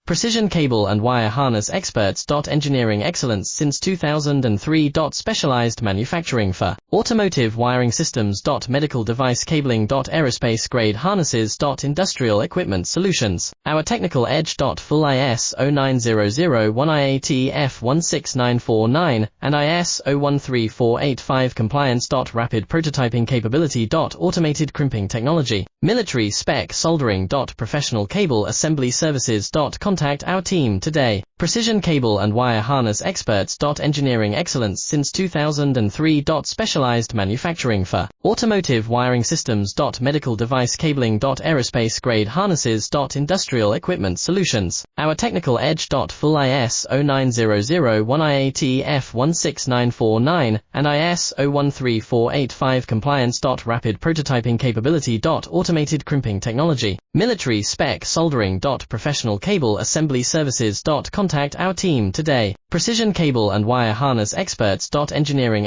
Precision cable and wire harness experts. Engineering excellence since 2003. Specialized manufacturing for automotive wiring systems. Medical device cabling. Aerospace grade harnesses. Industrial equipment solutions. Our technical edge. Full ISO 9001 IAT F16949 and ISO 13485 compliance. Rapid prototyping capability. Automated crimping technology. Military spec soldering. Professional cable assembly services. Contact our team today. Precision cable and wire harness experts. Engineering excellence since 2003. Specialized manufacturing for automotive wiring systems. Medical device cabling. Aerospace grade harnesses. Industrial equipment solutions. Our technical edge. Full ISO 9001 IAT F16949 and ISO 13485 compliance. Rapid prototyping capability. Automated crimping technology. Military spec soldering. Professional cable assembly services. Contact our team today. Precision cable and wire harness experts. Engineering